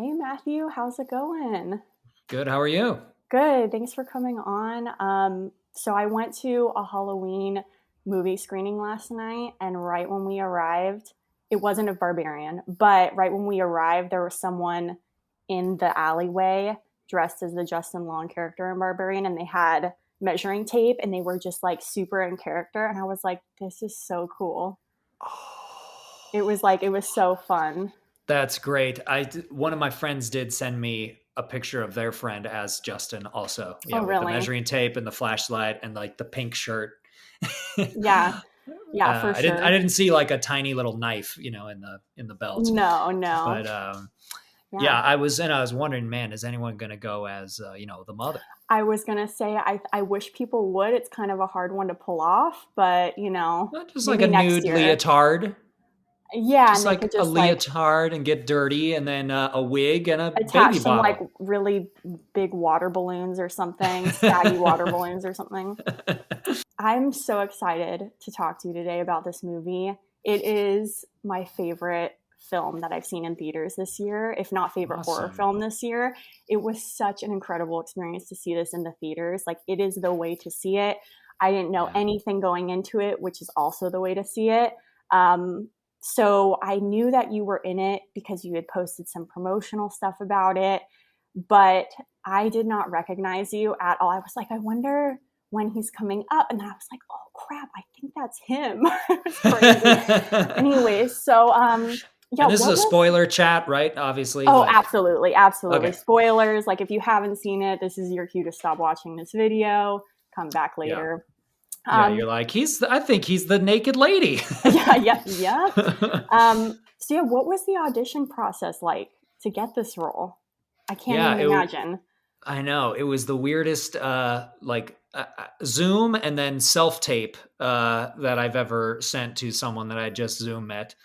Hey Matthew, how's it going? Good. How are you? Good, thanks for coming on. So I went to a Halloween movie screening last night, and right when we arrived, it wasn't a Barbarian, but right when we arrived, there was someone in the alleyway dressed as the Justin Long character in Barbarian, and they had measuring tape, and they were just like super in character, and I was like, this is so cool. It was so fun. That's great. One of my friends did send me a picture of their friend as Justin also. Oh, Yeah, with the really? measuring tape and the flashlight and like the pink shirt. Yeah, yeah, for I sure. didn't see like a tiny little knife, in the belt. No, no. But Yeah. yeah, I was wondering, man, is anyone going to go as the mother? I was gonna say I wish people would. It's kind of a hard one to pull off, but Not just like maybe a next nude year. leotard, Yeah, just and they could like a just like leotard and get dirty and then a wig and a attach baby some like bottle. really big water balloons or something, saggy water balloons or something. I'm so excited to talk to you today about this movie. It is my favorite film that I've seen in theaters this year, if not favorite horror Awesome. film this year. It was such an incredible experience to see this in the theaters. Like, it is the way to see it. I didn't know Yeah. anything going into it, which is also the way to see it. Um, so I knew that you were in it because you had posted some promotional stuff about it, but I did not recognize you at all. I was like, I wonder when he's coming up. And then I was like, oh crap, I think that's him. It was crazy. Anyways, so yeah, And this is what a was spoiler chat, right? Obviously, oh, like, absolutely, absolutely. okay, Spoilers. Like, if you haven't seen it, this is your cue to stop watching this video. Come back yeah, later. yeah. Um, You're like, I think he's the naked lady. yeah, yeah, yeah. So yeah, what was the audition process like to get this role? I can't yeah, even imagine. I know it was the weirdest, Zoom and then self tape that I've ever sent to someone that I just Zoom met.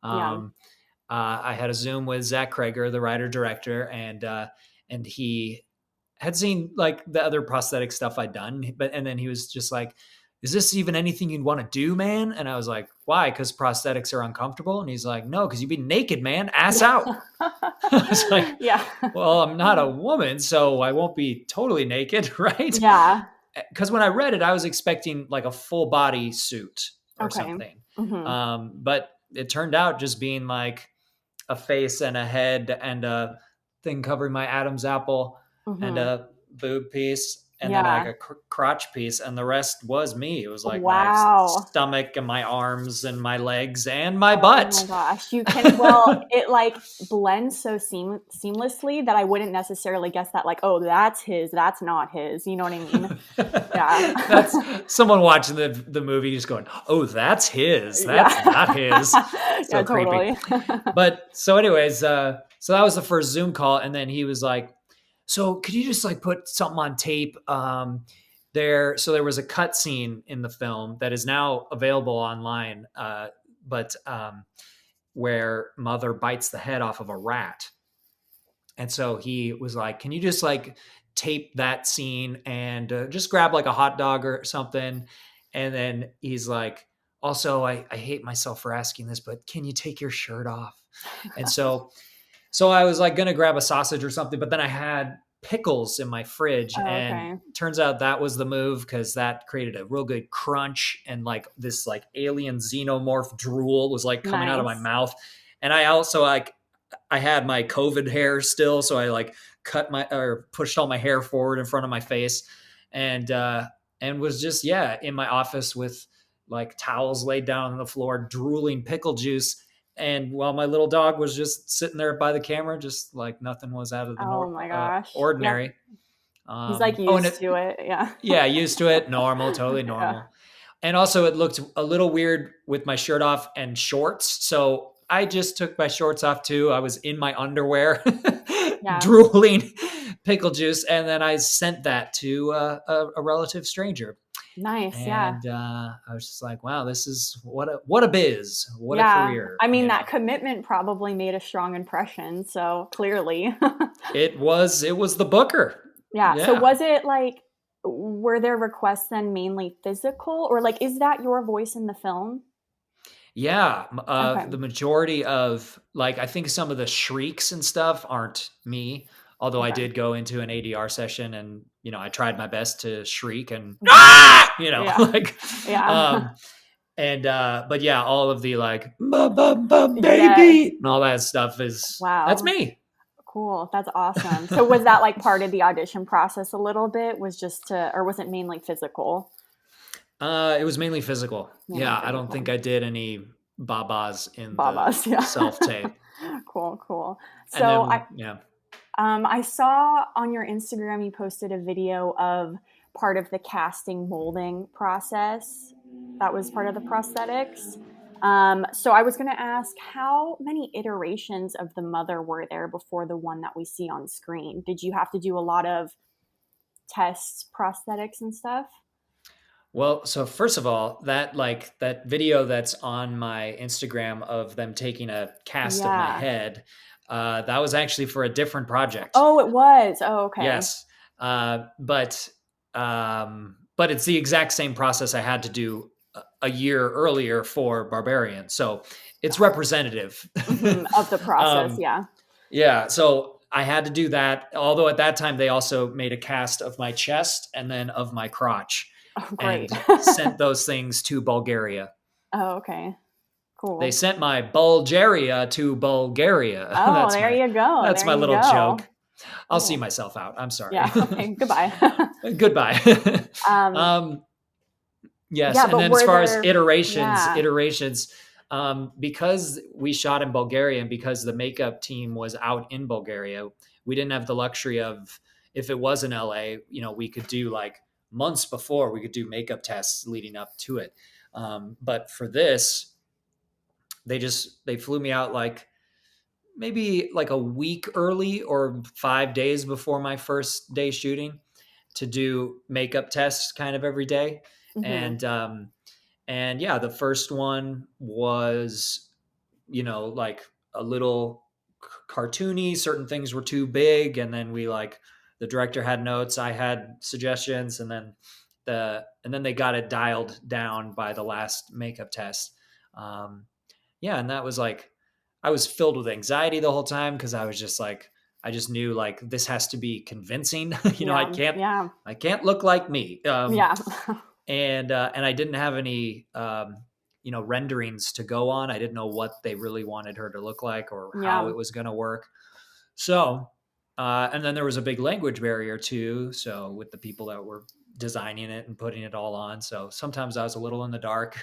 Yeah. Um, I had a Zoom with Zach Kreger, the writer director, and he had seen like the other prosthetic stuff I'd done, but and then he was just like, "Is this even anything you'd want to do, man?" And I was like, "Why? Because prosthetics are uncomfortable." And he's like, "No, because you'd be naked, man, ass out." I was like, Yeah. "Well, I'm not a woman, so I won't be totally naked, right?" Yeah. Because when I read it, I was expecting like a full body suit or Okay. something, Hmm. but it turned out just being like a face and a head and a thing covering my Adam's apple and Hmm. a boob piece and then like Yeah. a crotch piece, and the rest was me. It was like my Wow. stomach and my arms and my legs and my Oh my butt. gosh. You can, well, it like blends so seamlessly that I wouldn't necessarily guess that, like, oh, that's his, that's not his. You know what I mean? Yeah. That's someone watching the movie just going, "Oh, that's his. That's not Yeah. his." Yeah, So creepy. totally. But so, anyways, so that was the first Zoom call, and then he was like, "So, could you just like put something on tape?" There was a cut scene in the film that is now available online, but where mother bites the head off of a rat, and so he was like, "Can you just like tape that scene and just grab like a hot dog or something?" And then he's like, "Also, I hate myself for asking this, but can you take your shirt off?" And so I was like gonna grab a sausage or something, but then I had pickles in my fridge, Oh, and okay. turns out that was the move because that created a real good crunch, and like this like alien xenomorph drool was like coming out of my Nice. mouth. And I also like I had my COVID hair still, so I like cut my or pushed all my hair forward in front of my face, and was just in my office with like towels laid down on the floor, drooling pickle juice, and while my little dog was just sitting there by the camera, just like nothing was out of the Oh my gosh. Yep. ordinary. He's like Oh, and used to it. Yeah. yeah, used to it, normal, totally Yeah. normal. And also, it looked a little weird with my shirt off and shorts. So I just took my shorts off too. I was in my underwear, Yeah. drooling pickle juice. And then I sent that to a relative stranger. Nice. Yeah. And I was just like, wow, this is what a biz, what a Yeah. career. I mean, that commitment probably made a strong impression. So clearly. It was the booker. Yeah. So Yeah. was it like, were their requests then mainly physical, or like, is that your voice in the film? Yeah, Okay. the majority of like I think some of the shrieks and stuff aren't me. Although I Okay. did go into an ADR session and I tried my best to shriek and Mhm. Yeah. like Yeah. um and but yeah, all of the like Yes. baby and all that stuff that's Wow. me. Cool. That's awesome. So was that like part of the audition process a little bit? Was just to, or was it mainly physical? It was mainly physical. Mainly Yeah, I don't think physical. I did any babas in the Babas. Yeah. self tape. Cool. Cool. And So then yeah. I saw on your Instagram you posted a video of part of the casting molding process. That was part of the prosthetics. So I was going to ask, how many iterations of the mother were there before the one that we see on screen? Did you have to do a lot of tests, prosthetics, and stuff? Well, so first of all, that video that's on my Instagram of them taking a cast of my Yeah. head, that was actually for a different project. Oh, it was. Oh, okay. Yes, but it's the exact same process I had to do a year earlier for Barbarian, so it's representative. Of the process. um, Yeah. yeah, so I had to do that. Although at that time they also made a cast of my chest and then of my crotch, Oh, great. and sent those things to Bulgaria. Oh, okay. They Cool. sent my Bulgaria to Bulgaria. Oh, there you go. That's There my you little go. joke. I'll see Cool. myself out. I'm sorry. Yeah. Okay. Goodbye. Goodbye. um, um, yes, yeah, and but then as were far as there, iterations, yeah. iterations, because we shot in Bulgaria and because the makeup team was out in Bulgaria, we didn't have the luxury of if it was in LA, we could do like months before we could do makeup tests leading up to it. But for this, they flew me out like maybe like a week early or 5 days before my first day shooting to do makeup tests kind of every day. Hmm. And yeah, the first one was, like a little cartoony. Certain things were too big. And then the director had notes, I had suggestions, and then they got it dialed down by the last makeup test. Um, yeah. And that was like, I was filled with anxiety the whole time because I just knew like this has to be convincing. Yeah. Yeah. I can't look like me. Yeah. And I didn't have any renderings to go on. I didn't know what they really wanted her to look like or how Yeah. it was going to work. So and then there was a big language barrier too. So with the people that were designing it and putting it all on, so sometimes I was a little in the dark.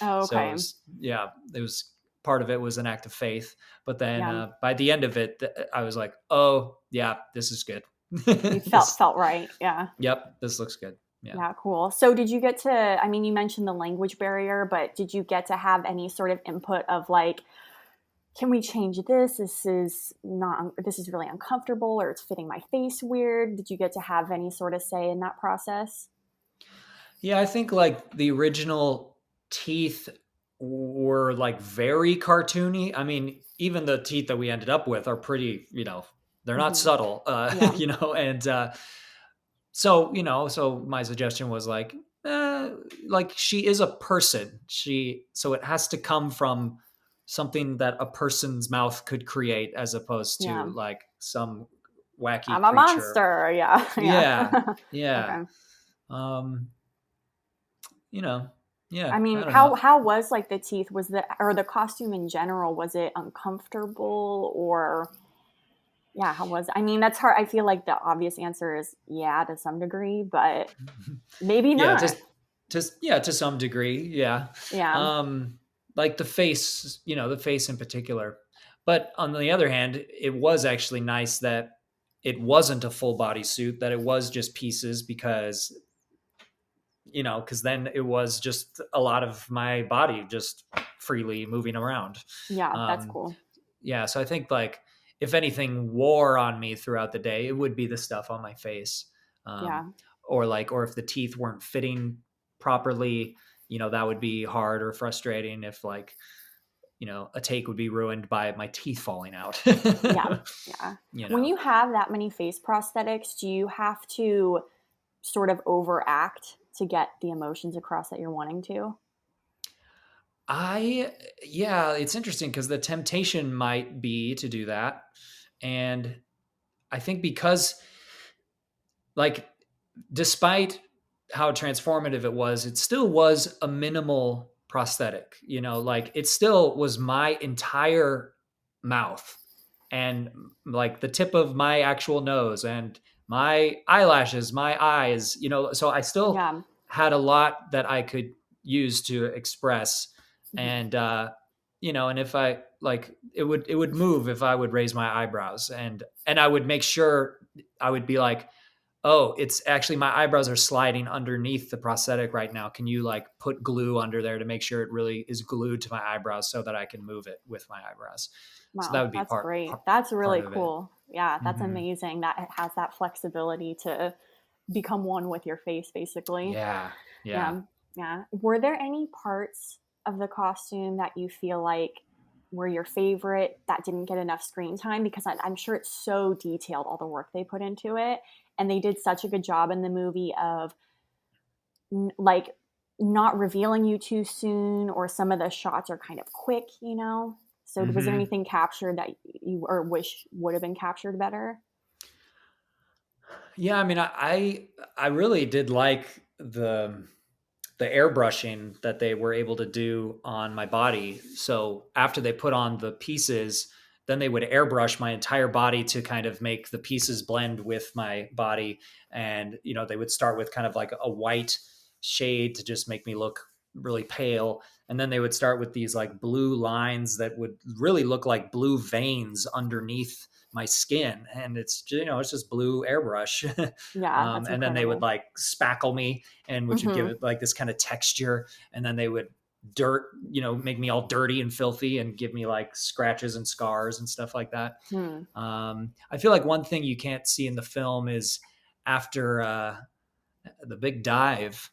Oh, So okay. it was part of it was an act of faith. But then Yeah. by the end of it, I was like, oh yeah, this is good. You felt this, felt right. Yeah. yep, this looks good. Yeah. Yeah, cool. So did you get to, I mean, you mentioned the language barrier, but did you get to have any sort of input of like, can we change this? This is really uncomfortable or it's fitting my face weird. Did you get to have any sort of say in that process? Yeah, I think like the original teeth were like very cartoony. I mean, even the teeth that we ended up with are pretty, they're not Hmm. subtle, Yeah. and so my suggestion was like she is a person. So it has to come from something that a person's mouth could create as opposed to Yeah. like some wacky I'm a creature. monster. Yeah. Yeah. Yeah. Yeah. Okay. Um, you know, yeah, I I mean, don't know. how was like the teeth? Was the or the costume in general? Was it uncomfortable or yeah? How was it? I mean, that's hard. I feel like the obvious answer is yeah to some degree, but maybe Yeah, not. to some degree, yeah. Yeah. Um, like the face in particular. But on the other hand, it was actually nice that it wasn't a full body suit, that it was just pieces because then it was just a lot of my body just freely moving around. Yeah, that's Um, cool. yeah, so I think like if anything wore on me throughout the day, it would be the stuff on my face, um, Yeah. or if the teeth weren't fitting properly, that would be hard or frustrating. If a take would be ruined by my teeth falling out. Yeah. Yeah. you When know, you have that many face prosthetics, do you have to sort of overact to get the emotions across that you're wanting to? I Yeah, it's interesting because the temptation might be to do that. And I think because, like, despite how transformative it still was a minimal prosthetic. Like, it still was my entire mouth and like the tip of my actual nose and my eyelashes, my eyes, so I still Yeah. had a lot that I could use to express. Mhm. And and if I like, it would move if I would raise my eyebrows, and I would make sure I would be like, oh, it's actually my eyebrows are sliding underneath the prosthetic right now. Can you like put glue under there to make sure it really is glued to my eyebrows so that I can move it with my eyebrows? So that Wow, would be that's part great. part, That's part really of it. cool. Yeah, that's Hmm. amazing that it has that flexibility to become one with your face, basically. Yeah, yeah. Yeah, yeah. Were there any parts of the costume that you feel like were your favorite that didn't get enough screen time? Because I'm sure it's so detailed, all the work they put into it. And they did such a good job in the movie of like not revealing you too soon, or some of the shots are kind of quick, you know? So was there Hmm. anything captured that you or wish would have been captured better? Yeah, I mean, I really did like the airbrushing that they were able to do on my body. So after they put on the pieces, then they would airbrush my entire body to kind of make the pieces blend with my body. And, they would start with kind of like a white shade to just make me look really pale. And then they would start with these like blue lines that would really look like blue veins underneath my skin. And it's just blue airbrush. Yeah, that's And then they would incredible. like spackle me, and which would give Hmm. it like this kind of texture. And then they would make me all dirty and filthy and give me like scratches and scars and stuff like that. Hmm. I feel like one thing you can't see in the film is after the big dive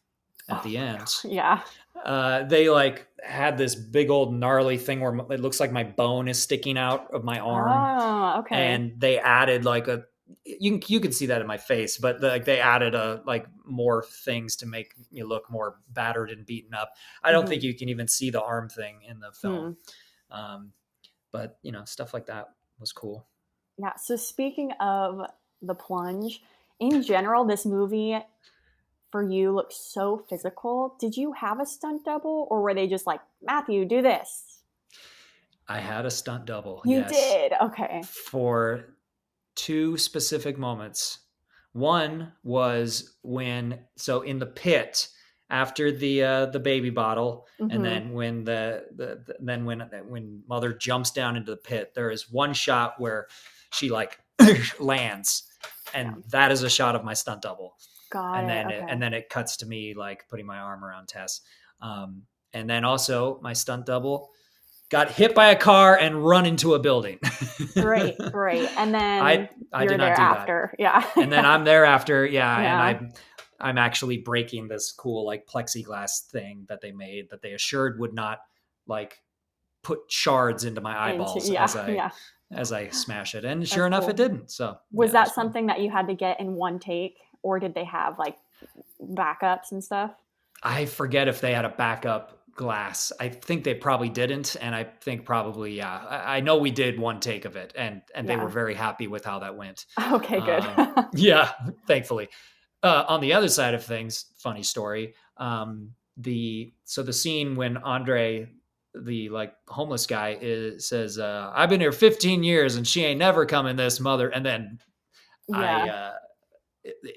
at Oh the my end. god. Yeah. They like had this big old gnarly thing where it looks like my bone is sticking out of my arm, Oh, okay. and they added like a you can see that in my face, but like they added a like more things to make me look more battered and beaten up. I don't Hmm. think you can even see the arm thing in the film. Hmm. um, but stuff like that was cool. Yeah. So speaking of the plunge, in general, this movie for you looks so physical. Did you have a stunt double, or were they just like, Matthew, do this? I had a stunt double, You yes, did. Okay. for two specific moments. One was in the pit after the baby bottle, and Mm-hmm. then when then when mother jumps down into the pit, there is one shot where she like lands, Yeah. and that is a shot of my stunt double. Got And it. then Okay. it cuts to me like putting my arm around Tess. And then also my stunt double got hit by a car and run into a building. Great. Great. And I then I you're did there not do that. after. Yeah. And then I'm there after, yeah, and Yeah. I'm actually breaking this cool like plexiglass thing that they made that they assured would not like put shards into my Into, eyeballs yeah. Yeah. as I smash it. And sure That's enough, it cool. didn't. So Was yeah, it was that fun. something that you had to get in one take, or did they have like backups and stuff? I forget if they had a backup glass. I think they probably didn't, and I think probably yeah. I know we did one take of it, and they were Yeah. very happy with how that went. Okay, good. Yeah, thankfully. On the other side of things, funny story. The scene when Andre, the like homeless guy, says, "I've been here 15 years and she ain't never coming this mother," and then I Yeah.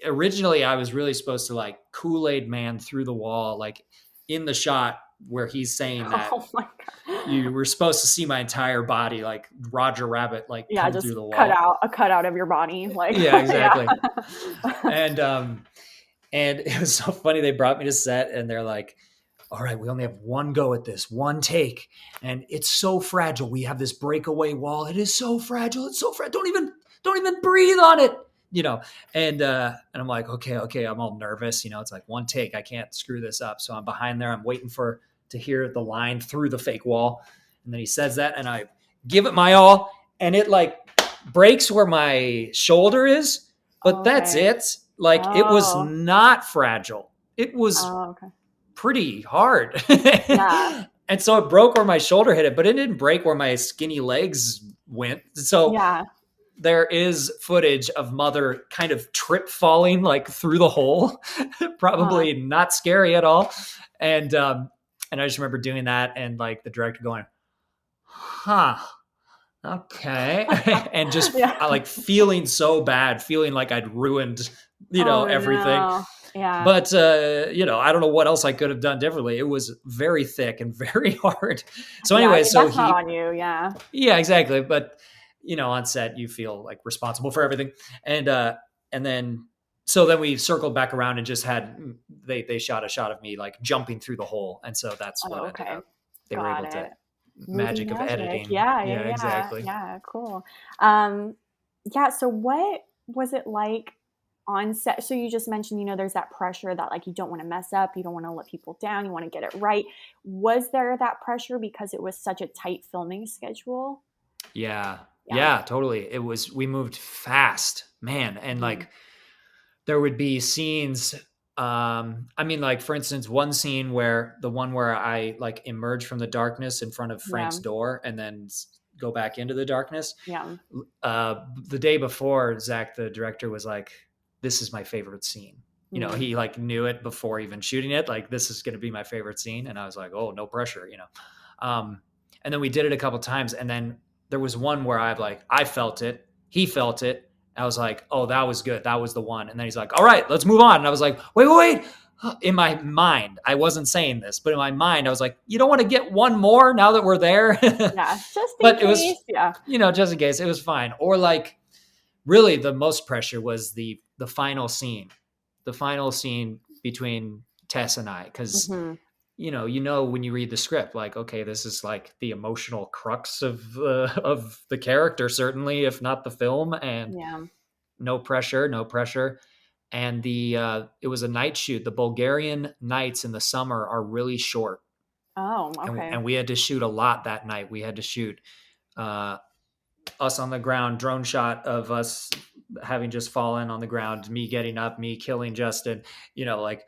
originally I was really supposed to like Kool-Aid man through the wall, like in the shot where he's saying that Oh my you god. were supposed to see my entire body, like Roger Rabbit, like Yeah, come through just the cut wall. out a cutout of your body, like Yeah, yeah. exactly. And it was so funny. They brought me to set and they're like, all right, we only have one go at this, one take. And it's so fragile. We have this breakaway wall. It is so fragile. It's so fragile. Don't even breathe on it. You know, and I'm like, okay, I'm all nervous. It's like one take. I can't screw this up. So I'm behind there. I'm waiting to hear the line through the fake wall. And then he says that, and I give it my all, and it like breaks where my shoulder is, but that's Okay. it. Like, it was Oh. not fragile. It was Oh, okay. pretty hard. Yeah. And so it broke where my shoulder hit it, but it didn't break where my skinny legs went. So Yeah. there is footage of mother kind of trip falling like through the hole. Uh, Probably not scary at all. And I just remember doing that and like the director going, huh, okay. And just yeah. like feeling so bad, feeling like I'd ruined, Oh everything. no. Yeah. But I don't know what else I could have done differently. It was very thick and very hard. So Yeah. I anyway, mean, so that's not he on you. Yeah. yeah, exactly. But on set you feel like responsible for everything. And then so then we circled back around and just had they shot a shot of me like jumping through the hole. And so that's what Oh, ended okay. up. They were Got able to it. Movie magic of magic. editing. Yeah. Yeah. Yeah, Yeah. exactly. Yeah. Cool. Um, yeah. So what was it like on set? So you just mentioned, there's that pressure that like you don't want to mess up, you don't want to let people down, you want to get it right. Was there that pressure because it was such a tight filming schedule? Yeah. Yeah. Yeah, totally. We moved fast, man. And Mhm. like there would be scenes. I mean, like for instance, one scene where the one where I like emerge from the darkness in front of Frank's Yeah. door and then go back into the darkness. Yeah. The day before, Zach, the director, was like, "This is my favorite scene." Mm. He like knew it before even shooting it. Like, this is going to be my favorite scene, and I was like, "Oh, no pressure," Um, and then we did it a couple times, and then there was one where I felt it, he felt it. I was like, "Oh, that was good. That was the one." And then he's like, "All right, let's move on." And I was like, "Wait, wait, wait." In my mind, I wasn't saying this, but in my mind, I was like, "You don't want to get one more now that we're there." Yeah. Just in But it was, case. Yeah. just in case, it was fine. Or like, really, the most pressure was the final scene between Tess and I, because Hmm. when you read the script, like, okay, this is like the emotional crux of the character, certainly, if not the film, and Yeah. no pressure, no pressure. And it was a night shoot. The Bulgarian nights in the summer are really short, Oh, and okay. and we had to shoot a lot that night. We had to shoot uh, us on the ground, drone shot of us having just fallen on the ground, me getting up, me killing Justin, like,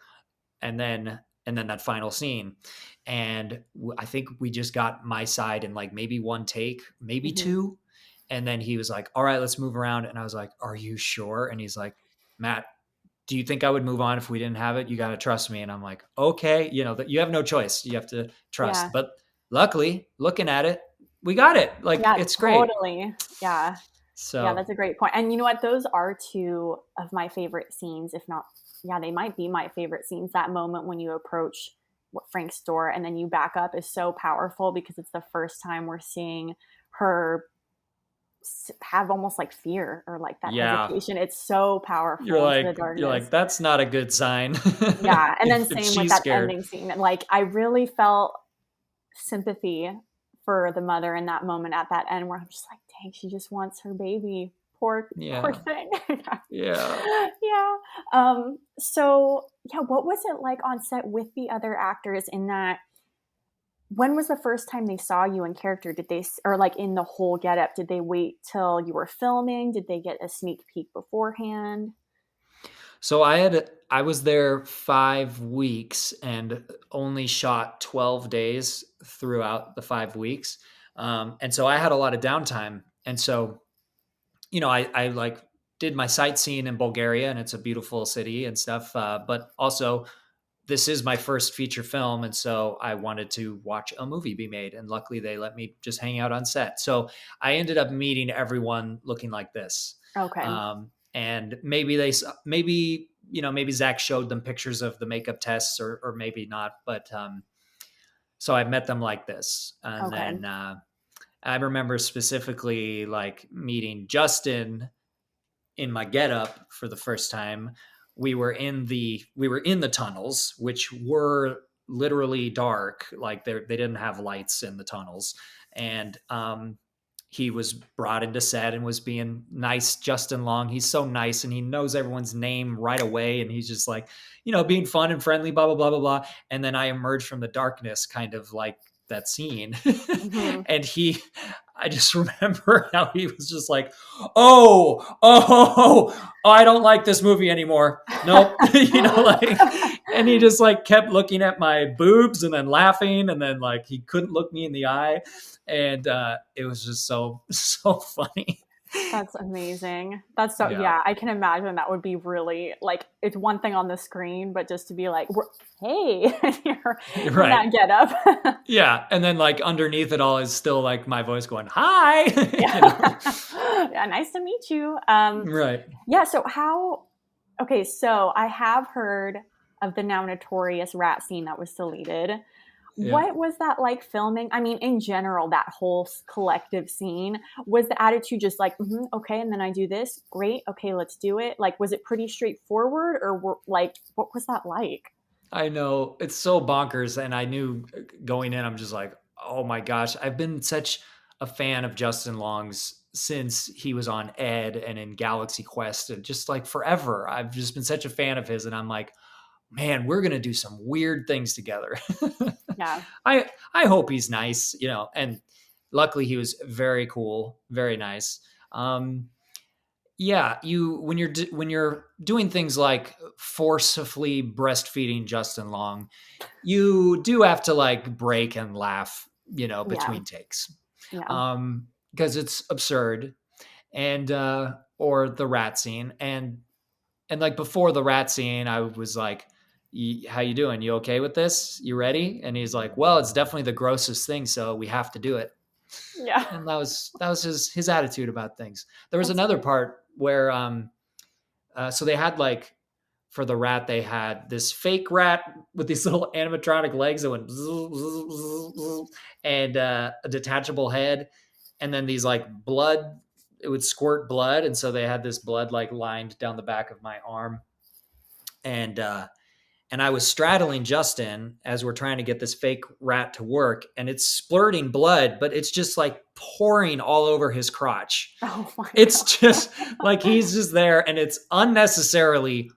and then that final scene. And I think we just got my side in like maybe one take, maybe Hmm. two. And then he was like, "All right, let's move around." And I was like, "Are you sure?" And he's like, "Matt, do you think I would move on if we didn't have it? You got to trust me." And I'm like, "Okay, that you have no choice. You have to trust." Yeah. But luckily, looking at it, we got it. Like, Yeah, it's great. totally. Yeah. Yeah, So that's a great point. And you know what? Those are two of my favorite scenes, if not, yeah, they might be my favorite scenes. That moment when you approach what Frank's door and then you back up is so powerful because it's the first time we're seeing her have almost like fear or like that yeah, hesitation. It's so powerful into the you're darkness. like, that's not a good sign. Yeah. And then if same with she's that scared. ending scene. And like, I really felt sympathy for the mother in that moment at that end where I'm just like, dang, she just wants her baby. Poor Yeah. thing. Yeah. Yeah. So yeah, what was it like on set with the other actors in that? When was the first time they saw you in character? Did they, or like in the whole getup, did they wait till you were filming? Did they get a sneak peek beforehand? So I was there 5 weeks and only shot 12 days throughout the 5 weeks. And so I had a lot of downtime. And so, I like did my sightseeing in Bulgaria, and it's a beautiful city and stuff. But also, this is my first feature film. And so I wanted to watch a movie be made. And luckily, they let me just hang out on set. So I ended up meeting everyone looking like this. Okay. And maybe Zach showed them pictures of the makeup tests, or maybe not. But so I met them like this. And Okay. then I remember specifically like meeting Justin in my getup for the first time. We were in the tunnels, which were literally dark. Like they didn't have lights in the tunnels. And he was brought into set and was being nice. Justin Long, he's so nice and he knows everyone's name right away. And he's just like, being fun and friendly, blah, blah, blah, blah, blah. And then I emerged from the darkness, kind of like that scene. Hmm. And I just remember how he was just like, oh, I don't like this movie anymore. Nope. Like, And he just like kept looking at my boobs and then laughing, and then like he couldn't look me in the eye, and it was just so funny. That's amazing. That's so, Yeah, yeah, I can imagine that would be really like, it's one thing on the screen, but just to be like, hey, in right. that getup. Yeah, and then like underneath it all is still like my voice going hi, you Yeah. know. Yeah, nice to meet you. Right. Yeah, so how, okay, so I have heard of the now notorious rat scene that was deleted. Yeah. What was that like filming? I mean, in general, that whole collective scene, was the attitude just like, okay, and then I do this? Great. Okay, let's do it. Like, was it pretty straightforward or like, what was that like? I know it's so bonkers, and I knew going in, I'm just like, oh my gosh, I've been such a fan of Justin Long's since he was on Ed and in Galaxy Quest, and just like forever. I've just been such a fan of his, and I'm like, man, we're gonna do some weird things together. Yeah. I hope he's nice, you know, and luckily he was very cool, very nice. Yeah, you when you're doing things like forcefully breastfeeding Justin Long, you do have to like break and laugh, you know, Yeah. between takes, Yeah. because it's absurd, and or the rat scene, and like before the rat scene, I was like, how you doing? You okay with this? You ready? And he's like, well, it's definitely the grossest thing, so we have to do it. Yeah. And that was his attitude about things. There was That's another great. part where so they had like for the rat, they had this fake rat with these little animatronic legs that went and a detachable head, and then these like blood. It would squirt blood, and so they had this blood like lined down the back of my arm, and I was straddling Justin as we're trying to get this fake rat to work, and it's splurting blood, but it's just like pouring all over his crotch. Oh my It's God. just like he's just there, and it's unnecessarily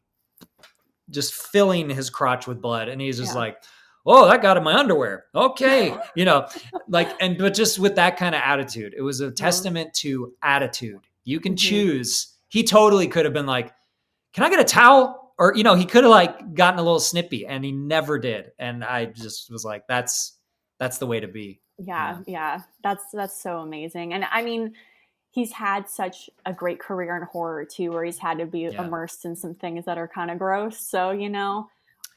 just filling his crotch with blood, and he's just Yeah. like, oh, that got in my underwear, okay, you know, like, and but just with that kind of attitude, it was a testament to attitude. You can Mm-hmm. choose. He totally could have been like, can I get a towel? Or, you know, he could have like gotten a little snippy, and he never did. And I just was like, that's the way to be. Yeah, Yeah. yeah. That's so amazing. And I mean, he's had such a great career in horror too, where he's had to be Yeah. immersed in some things that are kind of gross. So,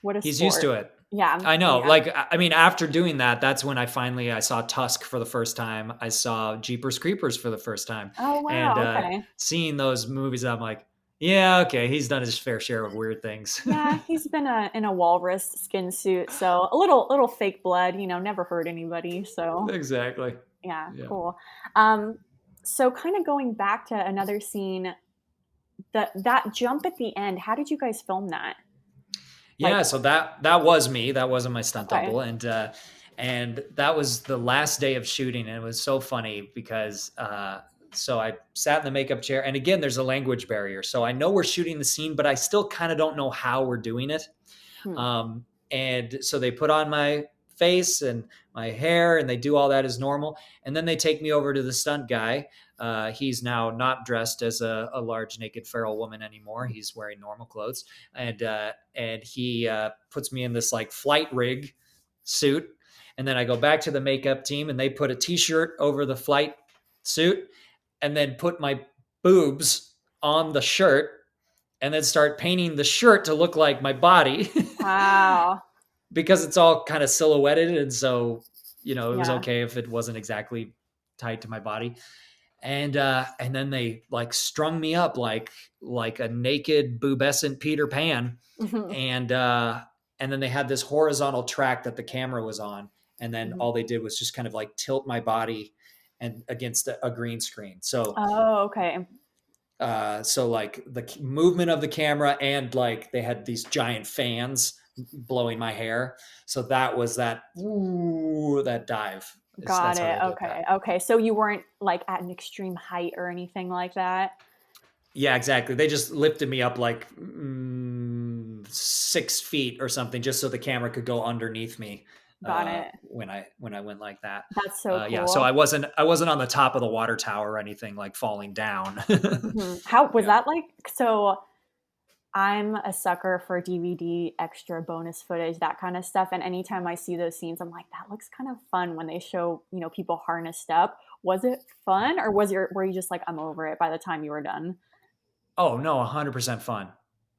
what a He's used sport. to it. Yeah, I know. yeah. Like, I mean, after doing that, that's when I saw Tusk for the first time. I saw Jeepers Creepers for the first time. Oh And wow, okay. seeing those movies, I'm like, yeah, okay, he's done his fair share of weird things. Yeah, he's been in a walrus skin suit, so a little fake blood, never hurt anybody. So Exactly. yeah, Yeah. cool. Um, so kind of going back to another scene, that jump at the end, how did you guys film that? Yeah, Like, so that was me. That wasn't my stunt okay. double, and that was the last day of shooting, and it was so funny because so I sat in the makeup chair, and again, there's a language barrier, so I know we're shooting the scene, but I still kind of don't know how we're doing it. Hmm. And so they put on my face and my hair, and they do all that as normal, and then they take me over to the stunt guy. He's now not dressed as a large naked feral woman anymore. He's wearing normal clothes, and he puts me in this like flight rig suit, and then I go back to the makeup team, and they put a t-shirt over the flight suit, and then put my boobs on the shirt, and then start painting the shirt to look like my body. Wow. Because it's all kind of silhouetted, and so it was Yeah. okay if it wasn't exactly tied to my body. And then they like strung me up like a naked boobescent Peter Pan, Hmm. and then they had this horizontal track that the camera was on, and then Hmm. all they did was just kind of like tilt my body and against a green screen. Oh, okay. So like the movement of the camera, and like they had these giant fans blowing my hair. So that was that that dive. Got That's how it. they did Okay. that. Okay. So you weren't like at an extreme height or anything like that? Yeah, exactly. They just lifted me up like 6 feet or something, just so the camera could go underneath me Got it. when I went like that. That's so Yeah, so I cool. wasn't on the top of the water tower or anything like falling down. How was Yeah. that like? So I'm a sucker for DVD extra bonus footage, that kind of stuff. And anytime I see those scenes, I'm like, that looks kind of fun when they show, people harnessed up. Was it fun, or were you just like, I'm over it by the time you were done? Oh no, 100% fun.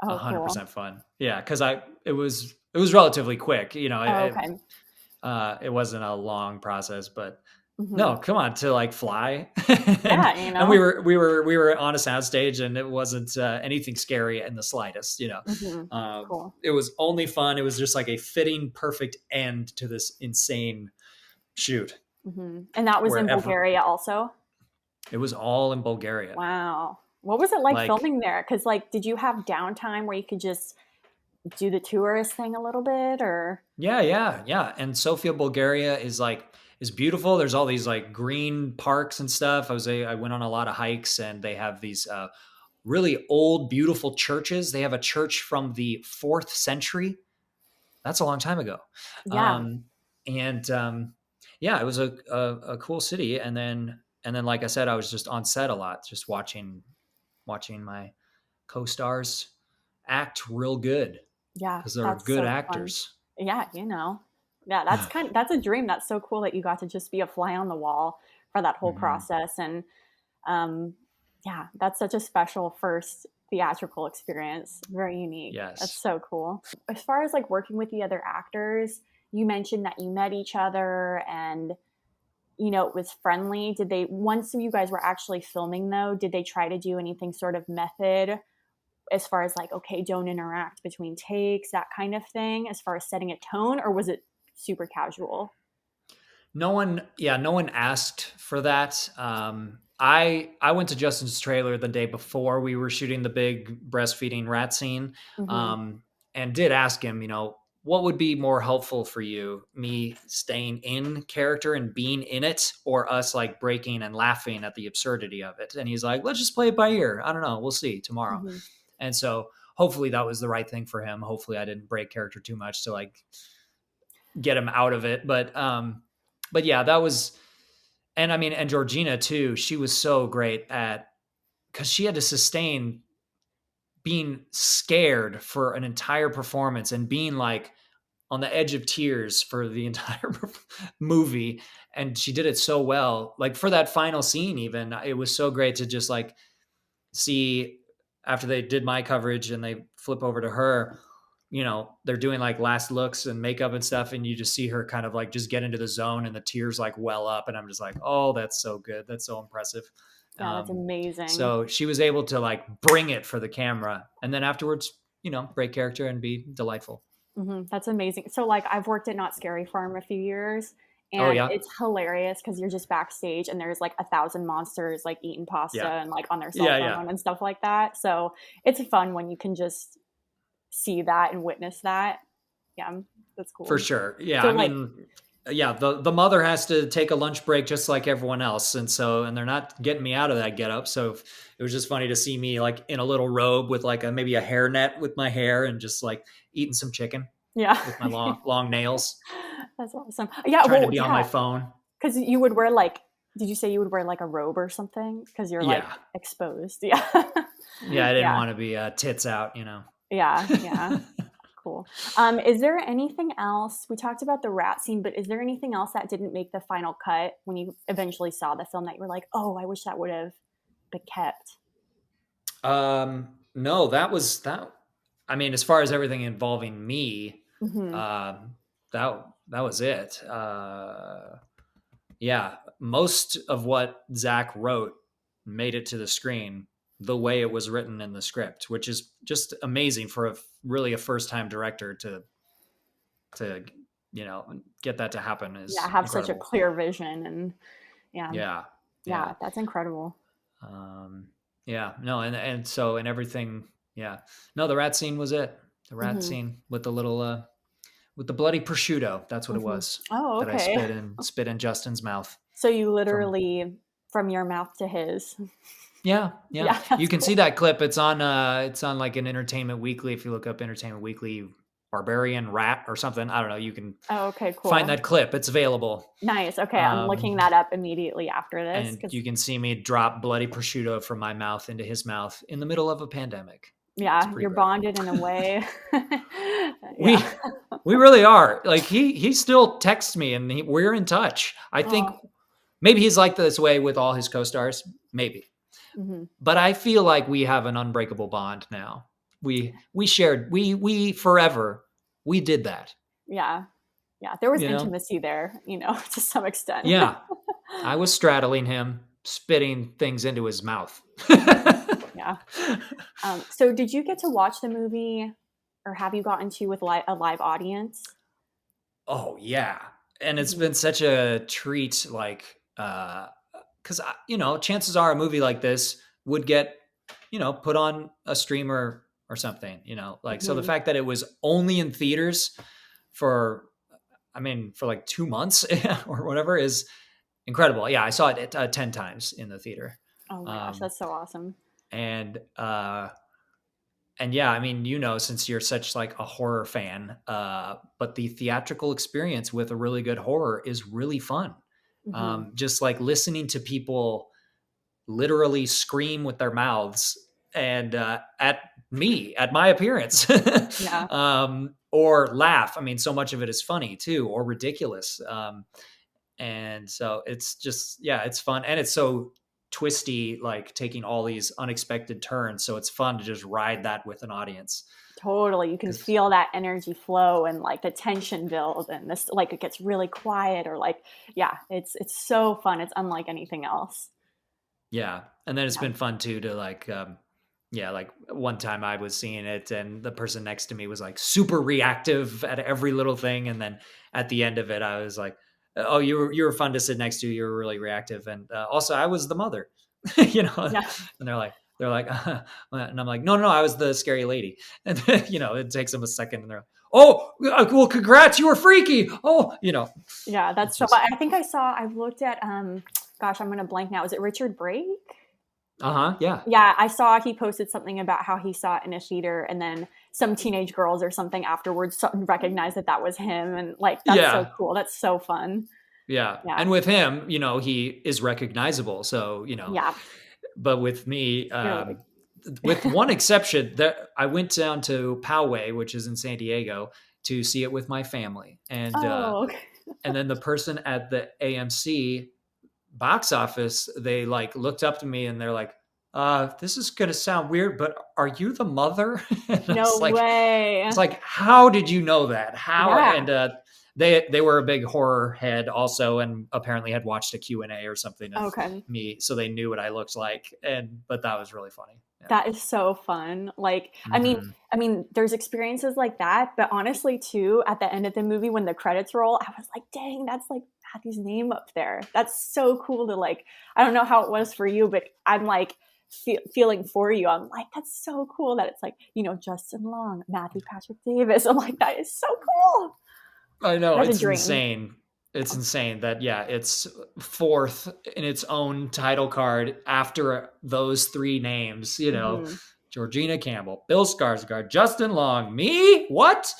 Oh, cool. 100% fun. Yeah, because it was relatively quick. Oh, okay. It wasn't a long process, but Hmm. no, come on, to like fly, and Yeah, and we were on a soundstage, and it wasn't anything scary in the slightest. Hmm. Cool. It was only fun. It was just like a fitting, perfect end to this insane shoot. And that was in Wherever Bulgaria also? it was all in Bulgaria, Wow. What was it like like filming there? Because, like, did you have downtime where you could just do the tourist thing a little bit, or? yeah, yeah, yeah. And Sofia, Bulgaria is beautiful. There's all these like green parks and stuff. I went on a lot of hikes, and they have these really old, beautiful churches. They have a church from the fourth century. That's a long time ago. Yeah. Um, and Yeah, it was a cool city. And then, like I said, I was just on set a lot, just watching my co-stars act real good Yeah, because they're that's good so fun. actors. Yeah, Yeah, that's a dream. That's so cool that you got to just be a fly on the wall for that whole Mhm. process. And um yeah, that's such a special first theatrical experience. Very unique. That's Yes. so cool. As far as like working with the other actors, you mentioned that you met each other and it was friendly. Did they, once you guys were actually filming though, did they try to do anything sort of method as far as like, okay, don't interact between takes, that kind of thing, as far as setting a tone, or was it super casual? No one asked for that. I went to Justin's trailer the day before we were shooting the big breastfeeding rat scene, Hmm. um, and did ask him, what would be more helpful for you, me staying in character and being in it, or us like breaking and laughing at the absurdity of it? And he's like, let's just play it by ear. I don't know. We'll see tomorrow. Hmm. And so hopefully that was the right thing for him. Hopefully I didn't break character too much to like get him out of it. But yeah, that was, and I mean, and Georgina too. She was so great at, because she had to sustain being scared for an entire performance and being like on the edge of tears for the entire movie, and she did it so well. Like for that final scene, even it was so great to just like see after they did my coverage and they flip over to her, they're doing like last looks and makeup and stuff, and you just see her kind of like just get into the zone and the tears like well up, and I'm just like, oh, that's so good, that's so impressive. Yeah, that's amazing. So she was able to like bring it for the camera, and then afterwards, break character and be delightful. That's amazing. So, like, I've worked at Not Scary Farm a few years, Oh and yeah, it's hilarious because you're just backstage and there's like 1,000 monsters like eating pasta yeah, and like on their cell yeah, yeah, phone and stuff like that. So it's fun when you can just see that and witness that. Yeah, that's for cool. sure. Yeah, So, I like, mean, yeah, the mother has to take a lunch break just like everyone else, and they're not getting me out of that getup. So it was just funny to see me like in a little robe with like maybe a hairnet with my hair and just like eating some chicken yeah, with my long nails, that's awesome. Yeah, trying to well, be on my yeah, phone. because you would wear like, did you say you would wear like a robe or something? Because you're like Yeah, exposed. Yeah, yeah, I didn't yeah, want to be tits out. yeah, yeah. Cool. Is there anything else? We talked about the rat scene, but is there anything else that didn't make the final cut when you eventually saw the film that you were like, oh, I wish that would have been kept? No, that was that. I mean, as far as everything involving me, Hmm. that was it. Yeah, most of what Zach wrote made it to the screen the way it was written in the script, which is just amazing for really a first time director to get that to happen Yeah, is have such a incredible. clear vision, and yeah, Yeah, yeah, yeah, that's incredible. um, yeah. No, and so and everything. Yeah, no, the rat scene was it. The rat Hmm. scene with the little with the bloody prosciutto. That's what it Hmm. was Oh, that I okay. spit in Justin's mouth So you from. literally from your mouth to his. Yeah, yeah. Yeah, that's You can see cool. that clip. It's on like an Entertainment Weekly. If you look up Entertainment Weekly Barbarian Rat or something, I don't know. You can Oh, okay, find cool. that clip. It's available. Nice. Okay, I'm looking Um, that up immediately after this and because you can see me drop bloody prosciutto from my mouth into his mouth in the middle of a pandemic. It's Yeah, pretty you're great. bonded in a way. Yeah. We we really are. Like he still texts me and we're in touch. I think Oh. maybe he's like this way with all his co-stars, maybe. Hmm. But I feel like we have an unbreakable bond now. We shared we forever we did that, Yeah. Yeah. There was you know? intimacy there, to some extent. Yeah. I was straddling him, spitting things into his mouth. Yeah. So did you get to watch the movie, or have you gotten to with a live audience? Oh yeah. And it's Hmm. been such a treat, like because chances are a movie like this would get put on a streamer or something, like, so the Hmm. fact that it was only in theaters for for like 2 months or whatever is incredible. Yeah, I saw it 10 times in the theater. Oh my gosh, um that's so awesome. and and yeah, since you're such like a horror fan, but the theatrical experience with a really good horror is really fun. Hmm. Just like listening to people literally scream with their mouths and at me, at my appearance, Yeah. or laugh. So much of it is funny too, or ridiculous. And so it's just, yeah, it's fun. And it's so twisty, like taking all these unexpected turns. So it's fun to just ride that with an audience. Totally. You can Cause feel that energy flow and like the tension build, and this, like, it gets really quiet, or like, yeah, it's so fun. It's unlike anything else. yeah. And then it's Yeah. been fun too to like, yeah, like one time I was seeing it and the person next to me was like super reactive at every little thing. And then at the end of it, I was like, oh, you were fun to sit next to. You were really reactive. And also I was the mother, and Yeah. they're like, and I'm like, no, I was the scary lady. And then, it takes them a second and they're like, oh, well, congrats. You were freaky. Oh, Yeah, that's it's so, just, I think I've looked at, gosh, I'm gonna blank now. Is it Richard Brake? yeah. Yeah, I saw he posted something about how he saw it in a theater, and then some teenage girls or something afterwards recognized that that was him, and like, that's so Yeah. cool. That's so fun. Yeah. Yeah. And with him, he is recognizable. So, Yeah. but with me, You're like, with one exception, that I went down to Poway, which is in San Diego, to see it with my family. oh, okay. And then the person at the AMC box office, they like looked up to me and they're like, this is gonna sound weird, but are you the mother? And No it's way. like, how did you know that? How? Yeah. And they were a big horror head also, and apparently had watched a Q&A or something of Okay. me, so they knew what I looked like. But that was really funny. Yeah. That is so fun. Like, Hmm. there's experiences like that, but honestly, too, at the end of the movie when the credits roll, I was like, dang, that's like Matthew's name up there. That's so cool to, like, I don't know how it was for you, but I'm like feeling for you. I'm like, that's so cool that it's like, Justin Long, Matthew Patrick Davis. I'm like, that is so cool. I know, That's a it's dream. insane. It's Yeah. insane that, yeah, it's fourth in its own title card after those three names, Hmm. Georgina Campbell, Bill Skarsgård, Justin Long, me? What?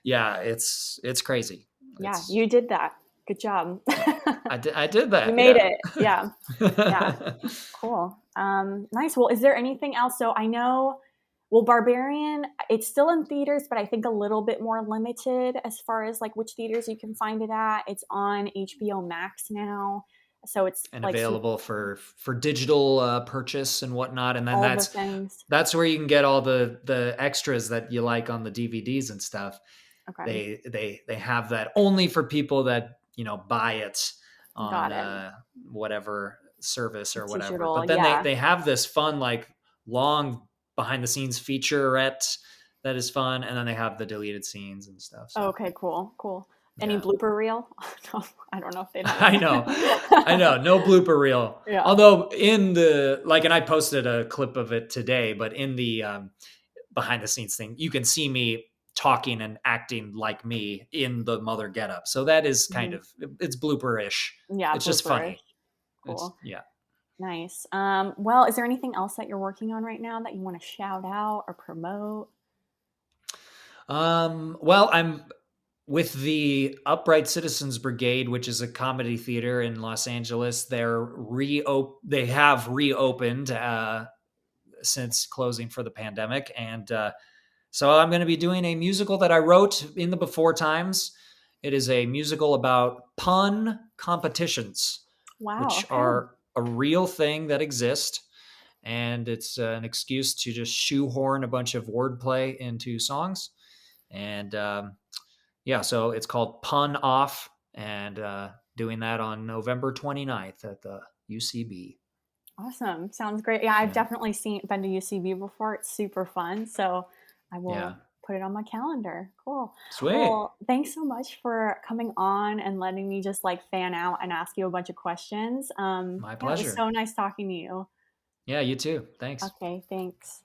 Yeah, it's crazy. Yeah, It's you did that. Good job. I did You that. made Yeah. it. Yeah. Yeah. Cool. Nice. Well, is there anything else? So I know, well, Barbarian, it's still in theaters, but I think a little bit more limited as far as like which theaters you can find it at. It's on HBO Max now. So it's And like some, available for digital purchase and whatnot. And then all the that's things. that's where you can get all the extras that you like on the DVDs and stuff. Okay. They have that only for people that buy it on Got it. whatever service or whatever. Digital. But then they Yeah. they have this fun, like, long behind the scenes featurette that is fun, and then they have the deleted scenes and stuff. So Okay. Cool. Cool. Any yeah. blooper reel? No, I don't know if they'd have I know. I that. know. No blooper reel. Yeah. Although in the, like, and I posted a clip of it today, but in the behind the scenes thing, you can see me talking and acting like me in the mother getup. So that is kind Mhm. of, it's blooper-ish. Yeah. It's just Blooperish. funny. It's, Cool. yeah. Nice. Well, is there anything else that you're working on right now that you want to shout out or promote? Well, I'm with the Upright Citizens Brigade, which is a comedy theater in Los Angeles. They have reopened since closing for the pandemic. And so I'm going to be doing a musical that I wrote in the before times. It is a musical about pun competitions, Wow. which Okay. are a real thing that exist. And it's an excuse to just shoehorn a bunch of wordplay into songs. And yeah, so it's called Pun Off, and doing that on November 29th at the UCB. Awesome. Sounds great. Yeah, I've Yeah. definitely been to UCB before. It's super fun. So I Yeah. will put it on my calendar. Cool. Sweet. Well, thanks so much for coming on and letting me just like fan out and ask you a bunch of questions. My Yeah, it was pleasure. so nice talking to you. Yeah, you too. Thanks. Okay, thanks.